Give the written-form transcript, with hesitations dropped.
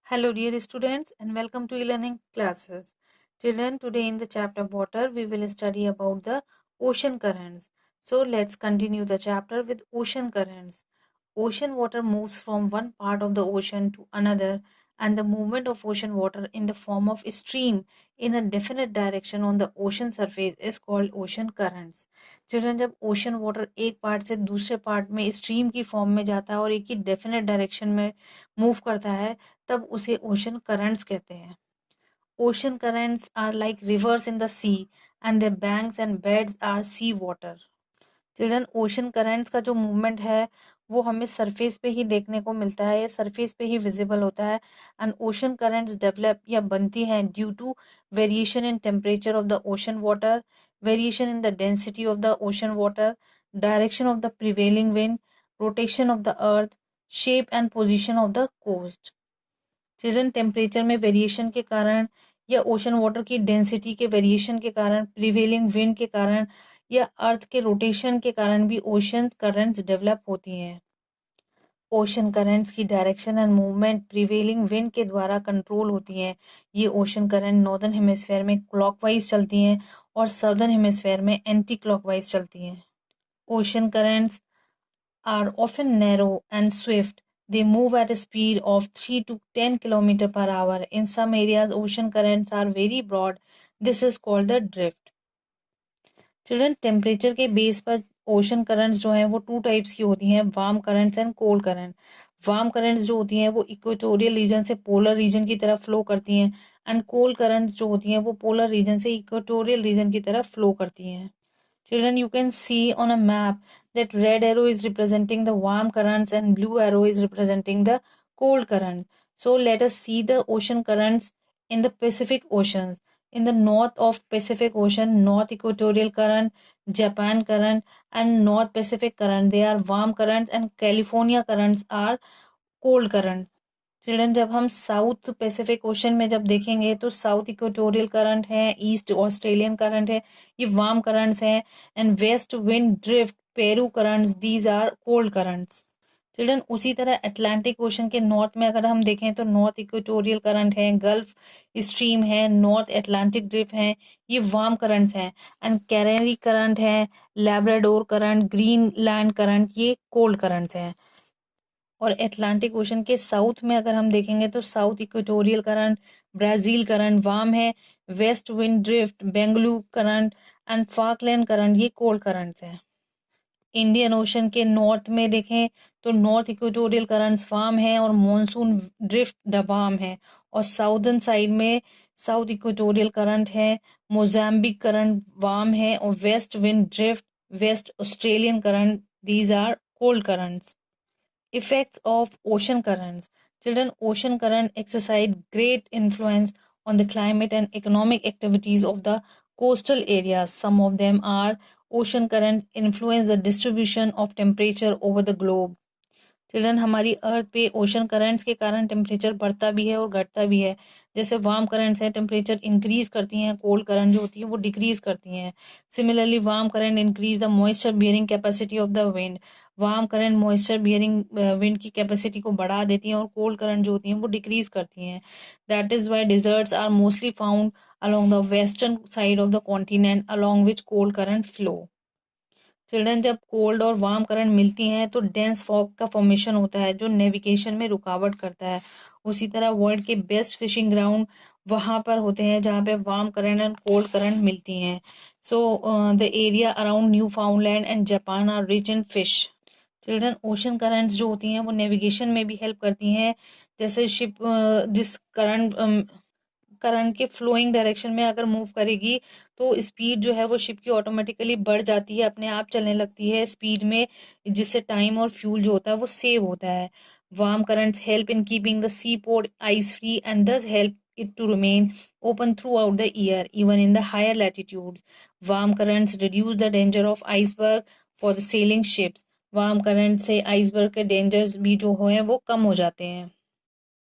Hello dear students and welcome to e-learning classes. Children, today in the chapter water we will study about the ocean currents. So let's continue the chapter with ocean currents. Ocean water moves from one part of the ocean to another, and the movement of ocean water in the form of a stream in a definite direction on the ocean surface is called ocean currents. Children, जब ocean water एक part से दूसरे part में stream की form में जाता है और एक ही डेफिनेट डायरेक्शन में मूव करता है, तब उसे ओशन करंट्स कहते हैं. Ocean currents are like rivers in the sea and the banks and beds are sea water. Children, ocean currents का जो मूवमेंट है वो हमें सरफेस पे ही देखने को मिलता है या सरफेस पे ही विजिबल होता है. एंड ओशन करंट्स डेवलप या बनती हैं due to variation in temperature of the ocean water, variation in the density of the ocean water, direction of the prevailing wind, rotation of the earth, shape and position of the coast. Children, temperature में वेरिएशन के कारण या ocean water की density के variation के कारण, prevailing wind के कारण या अर्थ के रोटेशन के कारण भी ओशन करंट्स डेवलप होती हैं. ओशन करंट्स की direction and movement prevailing wind के द्वारा कंट्रोल होती हैं. ये ओशन करंट नॉर्दर्न हेमिस्फेयर में क्लॉकवाइज चलती हैं और साउदर्न हेमिस्फेयर में एंटी क्लॉकवाइज चलती हैं. Ocean currents are often narrow and swift. They move at a speed of 3 to 10 km per hour. In some areas, ocean currents are very broad. This is called the drift. Children, temperature के base पर ocean currents जो हैं वो two types की होती हैं, warm currents and cold current. Warm currents जो होती हैं वो इक्वेटोरियल रीजन से पोलर रीजन की तरफ फ्लो करती हैं, एंड कोल्ड करंट्स जो होती हैं वो पोलर रीजन से इक्वेटोरियल रीजन की तरफ फ्लो करती हैं. Children, you can see on a map that red arrow is representing the warm currents and blue arrow is representing the cold current. So let us see the ocean currents in the Pacific Oceans. In the north of Pacific Ocean, North Equatorial Current, Japan Current and North Pacific Current, they are warm currents, and California currents are cold current. Children, जब हम South Pacific Ocean में जब देखेंगे तो south equatorial current है, East Australian current है, ये warm currents हैं. And West wind Drift, Peru currents, these are cold currents. Children, उसी तरह अटलांटिक ओशन के नॉर्थ में अगर हम देखें तो नॉर्थ इक्वेटोरियल करंट है, गल्फ स्ट्रीम है, नॉर्थ अटलांटिक ड्रिफ्ट है, ये वार्म करंट्स हैं. एंड कैरेरी करंट है, लैब्राडोर करंट, ग्रीनलैंड करंट, ये कोल्ड करंट्स हैं. और अटलांटिक ओशन के साउथ में अगर हम देखेंगे तो south equatorial current, Brazil current warm है, west wind drift, Benguela current and Falkland current, ये कोल्ड करंट्स हैं. इंडियन ओशन के नॉर्थ में देखें तो नॉर्थ इक्वेटोरियल करंट्स वार्म है और मॉनसून ड्रिफ्ट वार्म है. और साउदर्न साइड में साउथ इक्वेटोरियल करंट है, मोजाम्बिक करंट वार्म है और West wind Drift, West Australian current, these are cold currents. Effects of ocean currents. Children, ocean current exercise great influence on the climate and economic activities of the coastal areas. Some of them are: ocean currents influence the distribution of temperature over the globe. Children, हमारी अर्थ पे ocean currents के कारण temperature बढ़ता भी है और घटता भी है. जैसे वार्म करंट्स हैं, टेम्परेचर इंक्रीज करती हैं, कोल्ड करंट जो होती है वो डिक्रीज करती हैं. Similarly warm current increase the moisture bearing capacity of the wind. Warm current moisture bearing wind की कैपेसिटी को बढ़ा देती हैं और कोल्ड करंट जो होती हैं वो डिक्रीज करती हैं. That is why deserts are mostly found along the western side of the continent along which cold current flow. Children, जब कोल्ड और वार्म करंट मिलती हैं तो डेंस फॉग का फॉर्मेशन होता है जो नेविगेशन में रुकावट करता है. उसी तरह वर्ल्ड के बेस्ट फिशिंग ग्राउंड वहां पर होते हैं जहाँ पे warm current and cold current मिलती हैं. So the area around Newfoundland and Japan are rich in fish. Children, ocean currents जो होती हैं वो नेविगेशन में भी हेल्प करती हैं. जैसे शिप जिस करंट के फ्लोइंग डायरेक्शन में अगर मूव करेगी तो स्पीड जो है वो शिप की ऑटोमेटिकली बढ़ जाती है, अपने आप चलने लगती है स्पीड में, जिससे टाइम और फ्यूल जो होता है वो सेव होता है. Warm currents help in keeping the sea port ice free and thus help it to remain open throughout the year even in the higher latitudes. Warm currents reduce the danger of iceberg for the sailing ships. Warm current से iceberg के dangers भी जो हैं वो कम हो जाते हैं.